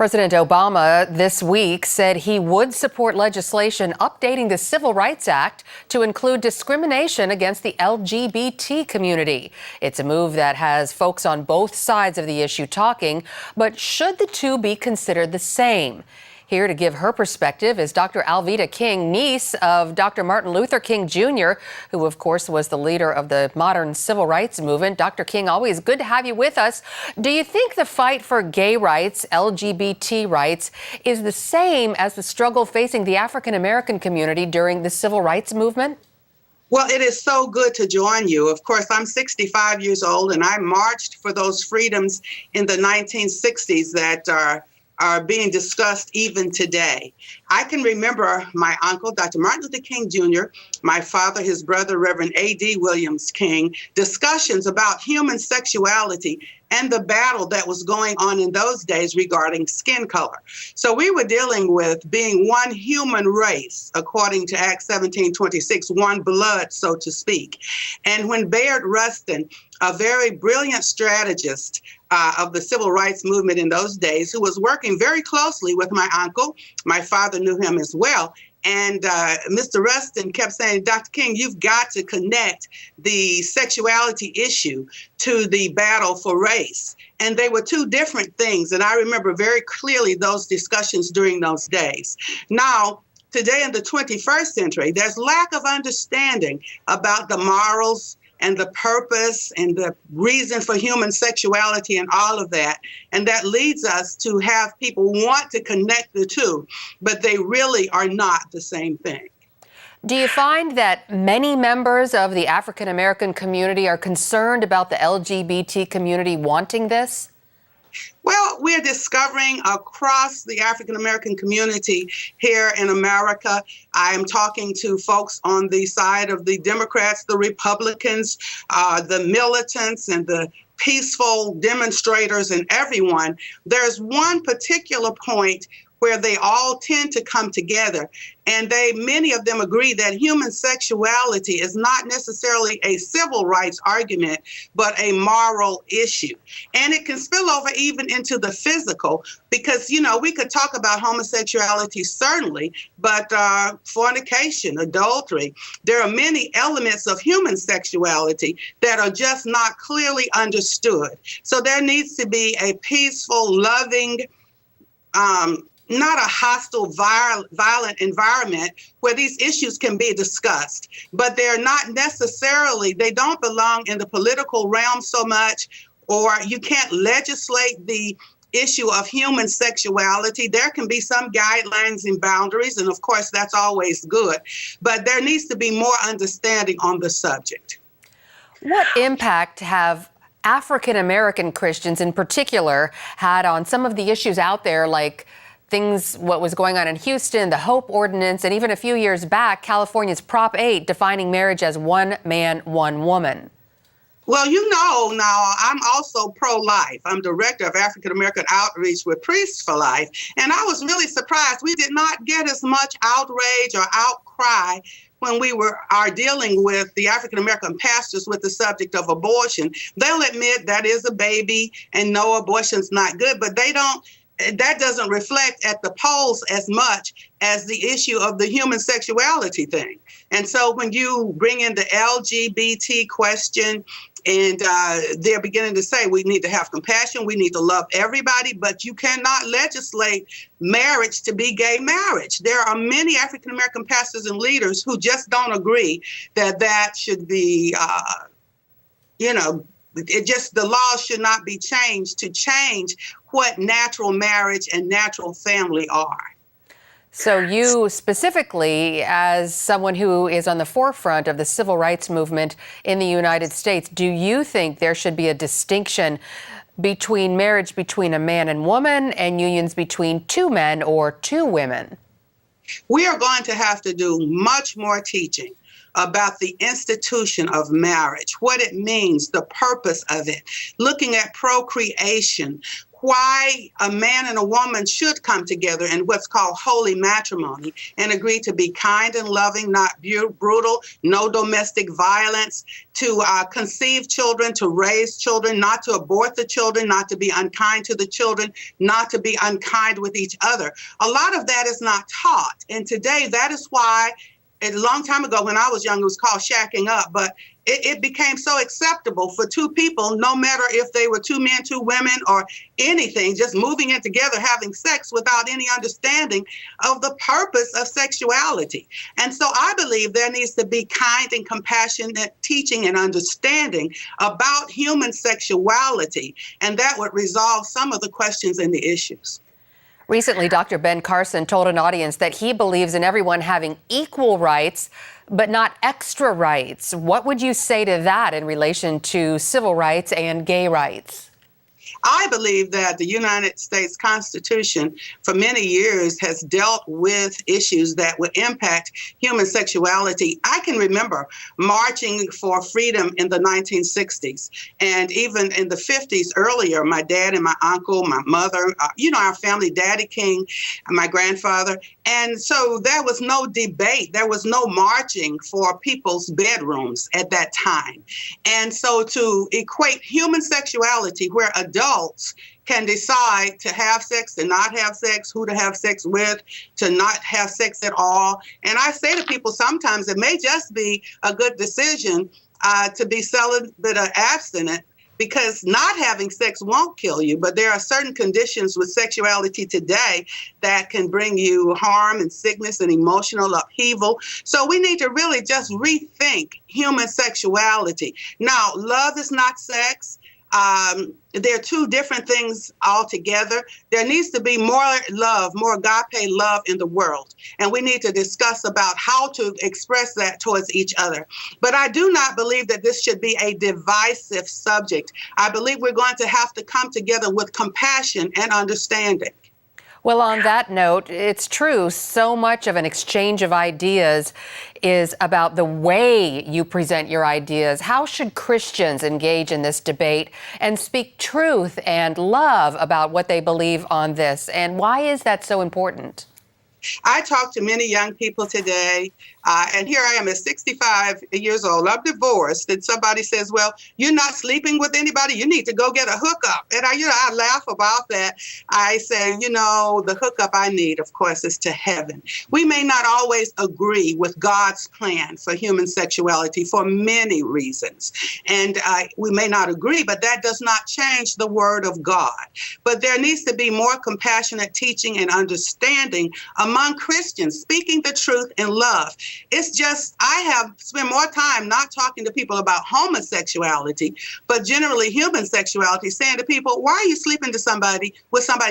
President Obama this week said he would support legislation updating the Civil Rights Act to include discrimination against the LGBT community. It's a move that has folks on both sides of the issue talking, but should the two be considered the same? Here to give her perspective is Dr. Alveda King, niece of Dr. Martin Luther King Jr., who, of course, was the leader of the modern civil rights movement. Dr. King, always good to have you with us. Do you think the fight for gay rights, LGBT rights, is the same as the struggle facing the African-American community during the civil rights movement? Well, it is so good to join you. Of course, I'm 65 years old, and I marched for those freedoms in the 1960s that are being discussed even today. I can remember my uncle, Dr. Martin Luther King Jr., my father, his brother, Reverend A.D. Williams King, discussions about human sexuality and the battle that was going on in those days regarding skin color. So we were dealing with being one human race, according to Acts 17:26, one blood, so to speak. And when Bayard Rustin, a very brilliant strategist of the civil rights movement in those days, who was working very closely with my uncle, my father knew him as well, and Mr. Rustin kept saying, Dr. King, you've got to connect the sexuality issue to the battle for race. And they were two different things. And I remember very clearly those discussions during those days. Now, today in the 21st century, there's lack of understanding about the morals and the purpose and the reason for human sexuality and all of that. And that leads us to have people want to connect the two, but they really are not the same thing. Do you find that many members of the African-American community are concerned about the LGBT community wanting this? Well, we're discovering across the African-American community here in America. I am talking to folks on the side of the Democrats, the Republicans, the militants, and the peaceful demonstrators, and everyone. There's one particular point where they all tend to come together, and many of them agree that human sexuality is not necessarily a civil rights argument, but a moral issue. And it can spill over even into the physical, because, you know, we could talk about homosexuality, certainly, but fornication, adultery, there are many elements of human sexuality that are just not clearly understood. So there needs to be a peaceful, loving, not a hostile, violent environment where these issues can be discussed. But they're not necessarily, they don't belong in the political realm so much, or you can't legislate the issue of human sexuality. There can be some guidelines and boundaries, and of course that's always good. But there needs to be more understanding on the subject. What impact have African-American Christians in particular had on some of the issues out there, like what was going on in Houston, the Hope Ordinance, and even a few years back, California's Prop 8 defining marriage as one man, one woman? Well, you know, now I'm also pro-life. I'm director of African American outreach with Priests for Life. And I was really surprised we did not get as much outrage or outcry when we are dealing with the African American pastors with the subject of abortion. They'll admit that is a baby and no, abortion's not good, but that doesn't reflect at the polls as much as the issue of the human sexuality thing. And so when you bring in the LGBT question, and they're beginning to say we need to have compassion, we need to love everybody, but you cannot legislate marriage to be gay marriage. There are many African-American pastors and leaders who just don't agree that should be, the laws should not be changed to change what natural marriage and natural family are. So you specifically, as someone who is on the forefront of the civil rights movement in the United States, do you think there should be a distinction between marriage between a man and woman and unions between two men or two women? We are going to have to do much more teaching about the institution of marriage, what it means, the purpose of it, looking at procreation, why a man and a woman should come together in what's called holy matrimony and agree to be kind and loving, not brutal, no domestic violence, to conceive children, to raise children, not to abort the children, not to be unkind to the children, not to be unkind with each other. A lot of that is not taught. And today, that is why a long time ago when I was young, it was called shacking up, but it became so acceptable for two people, no matter if they were two men, two women, or anything, just moving in together, having sex without any understanding of the purpose of sexuality. And so I believe there needs to be kind and compassionate teaching and understanding about human sexuality, and that would resolve some of the questions and the issues. Recently, Dr. Ben Carson told an audience that he believes in everyone having equal rights, but not extra rights. What would you say to that in relation to civil rights and gay rights? I believe that the United States Constitution for many years has dealt with issues that would impact human sexuality. I can remember marching for freedom in the 1960s, and even in the 50s earlier, my dad and my uncle, my mother, our family, Daddy King, my grandfather. And so there was no debate. There was no marching for people's bedrooms at that time. And so to equate human sexuality, where adults can decide to have sex, to not have sex, who to have sex with, to not have sex at all. And I say to people sometimes it may just be a good decision to be celibate or abstinent, because not having sex won't kill you, but there are certain conditions with sexuality today that can bring you harm and sickness and emotional upheaval. So we need to really just rethink human sexuality. Now, love is not sex. They're two different things altogether. There needs to be more love, more agape love in the world. And we need to discuss about how to express that towards each other. But I do not believe that this should be a divisive subject. I believe we're going to have to come together with compassion and understanding. Well, on that note, it's true, so much of an exchange of ideas is about the way you present your ideas. How should Christians engage in this debate and speak truth and love about what they believe on this? And why is that so important? I talk to many young people today, and here I am at 65 years old. I'm divorced, and somebody says, well, you're not sleeping with anybody. You need to go get a hookup. And I laugh about that. I say, the hookup I need, of course, is to heaven. We may not always agree with God's plan for human sexuality for many reasons. And we may not agree, but that does not change the word of God. But there needs to be more compassionate teaching and understanding among Christians, speaking the truth in love. It's just, I have spent more time not talking to people about homosexuality, but generally human sexuality, saying to people, why are you sleeping with somebody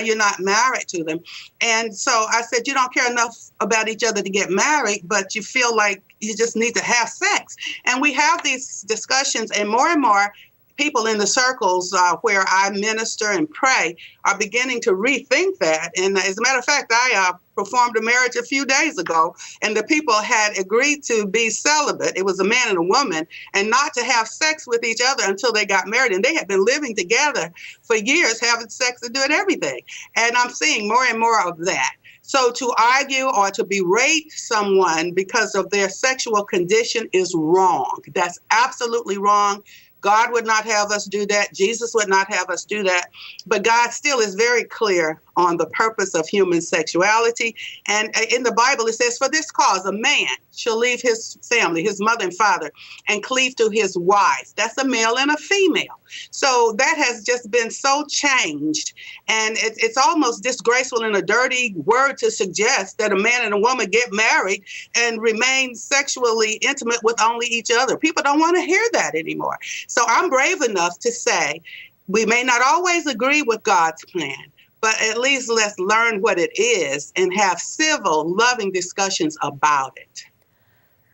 you're not married to them? And so I said, you don't care enough about each other to get married, but you feel like you just need to have sex. And we have these discussions, and more people in the circles where I minister and pray are beginning to rethink that. And as a matter of fact, I performed a marriage a few days ago, and the people had agreed to be celibate. It was a man and a woman, and not to have sex with each other until they got married. And they had been living together for years, having sex and doing everything. And I'm seeing more and more of that. So to argue or to berate someone because of their sexual condition is wrong. That's absolutely wrong. God would not have us do that. Jesus would not have us do that. But God still is very clear on the purpose of human sexuality. And in the Bible, it says, for this cause, a man shall leave his family, his mother and father, and cleave to his wife. That's a male and a female. So that has just been so changed. And it's almost disgraceful and a dirty word to suggest that a man and a woman get married and remain sexually intimate with only each other. People don't want to hear that anymore. So I'm brave enough to say we may not always agree with God's plan, but at least let's learn what it is and have civil, loving discussions about it.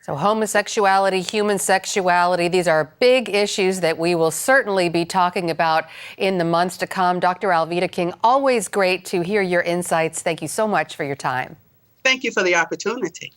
So homosexuality, human sexuality, these are big issues that we will certainly be talking about in the months to come. Dr. Alveda King, always great to hear your insights. Thank you so much for your time. Thank you for the opportunity.